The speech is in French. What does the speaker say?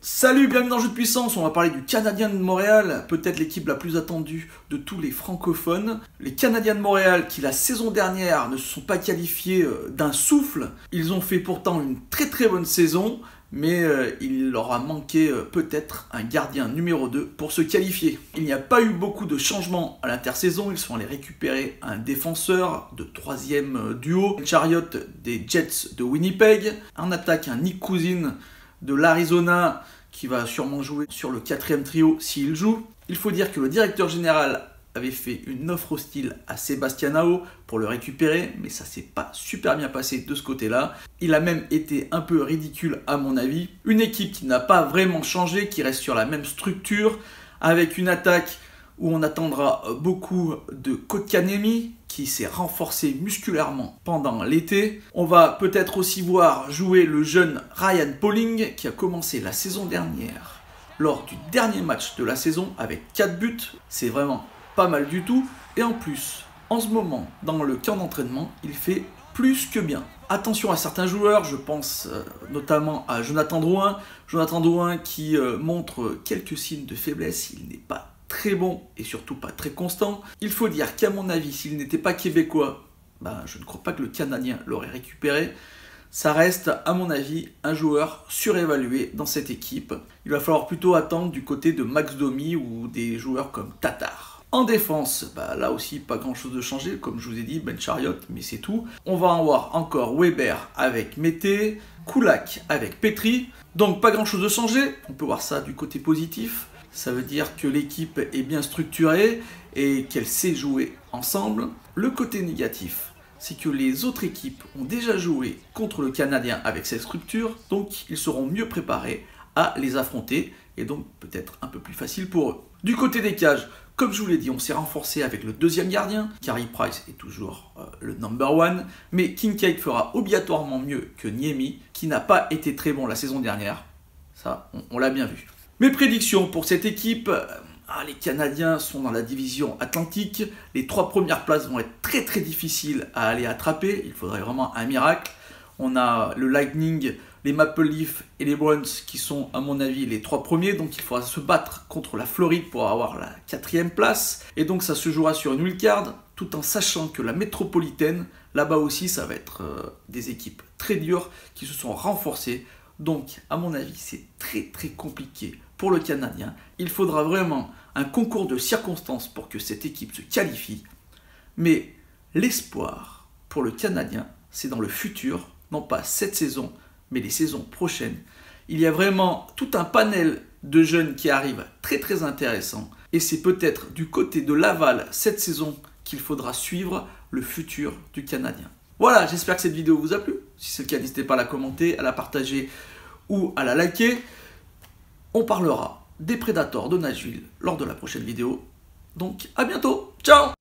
Salut, bienvenue dans Jeu de Puissance, on va parler du Canadien de Montréal, peut-être l'équipe la plus attendue de tous les francophones. Les Canadiens de Montréal qui la saison dernière ne se sont pas qualifiés d'un souffle, ils ont fait pourtant une très bonne saison, mais il leur a manqué peut-être un gardien numéro 2 pour se qualifier. Il n'y a pas eu beaucoup de changements à l'intersaison, ils sont allés récupérer un défenseur de 3e duo, Chariot des Jets de Winnipeg, en attaque un Nick Cousin de l'Arizona qui va sûrement jouer sur le 4e trio s'il joue. Il faut dire que le directeur général avait fait une offre hostile à Sébastien Aho pour le récupérer, mais ça s'est pas super bien passé de ce côté-là. Il a même été un peu ridicule à mon avis. Une équipe qui n'a pas vraiment changé, qui reste sur la même structure, avec une attaque où on attendra beaucoup de Kotkaniemi, qui s'est renforcé musculairement pendant l'été. On va peut-être aussi voir jouer le jeune Ryan Poehling, qui a commencé la saison dernière lors du dernier match de la saison avec 4 buts. C'est vraiment pas mal du tout. Et en plus, en ce moment, dans le camp d'entraînement, il fait plus que bien. Attention à certains joueurs, je pense notamment à Jonathan Drouin. Jonathan Drouin qui montre quelques signes de faiblesse, il n'est pas très bon et surtout pas très constant. Il faut dire qu'à mon avis, s'il n'était pas québécois, je ne crois pas que le Canadien l'aurait récupéré. Ça reste, à mon avis, un joueur surévalué dans cette équipe. Il va falloir plutôt attendre du côté de Max Domi ou des joueurs comme Tatar. En défense, là aussi, pas grand chose de changé, comme je vous ai dit, Ben Chariot, mais c'est tout. On va avoir encore Weber avec Mété, Kulak avec Petry, donc pas grand chose de changé. On peut voir ça du côté positif. Ça veut dire que l'équipe est bien structurée et qu'elle sait jouer ensemble. Le côté négatif, c'est que les autres équipes ont déjà joué contre le Canadien avec cette structure, donc ils seront mieux préparés à les affronter et donc peut-être un peu plus facile pour eux. Du côté des cages, comme je vous l'ai dit, on s'est renforcé avec le 2e gardien. Carey Price est toujours le number 1, mais Kincaid fera obligatoirement mieux que Niemi, qui n'a pas été très bon la saison dernière. Ça, on l'a bien vu. Mes prédictions pour cette équipe, les Canadiens sont dans la division Atlantique. Les 3 premières places vont être très difficiles à aller attraper. Il faudrait vraiment un miracle. On a le Lightning, les Maple Leafs et les Bruins qui sont à mon avis les 3 premiers. Donc il faudra se battre contre la Floride pour avoir la 4e place. Et donc ça se jouera sur une wildcard, tout en sachant que la métropolitaine, là-bas aussi ça va être des équipes très dures qui se sont renforcées. Donc, à mon avis, c'est très compliqué pour le Canadien. Il faudra vraiment un concours de circonstances pour que cette équipe se qualifie. Mais l'espoir pour le Canadien, c'est dans le futur, non pas cette saison, mais les saisons prochaines. Il y a vraiment tout un panel de jeunes qui arrivent très intéressants. Et c'est peut-être du côté de Laval cette saison qu'il faudra suivre le futur du Canadien. Voilà, j'espère que cette vidéo vous a plu. Si c'est le cas, n'hésitez pas à la commenter, à la partager ou à la liker. On parlera des Predators de Nashville lors de la prochaine vidéo. Donc à bientôt, ciao!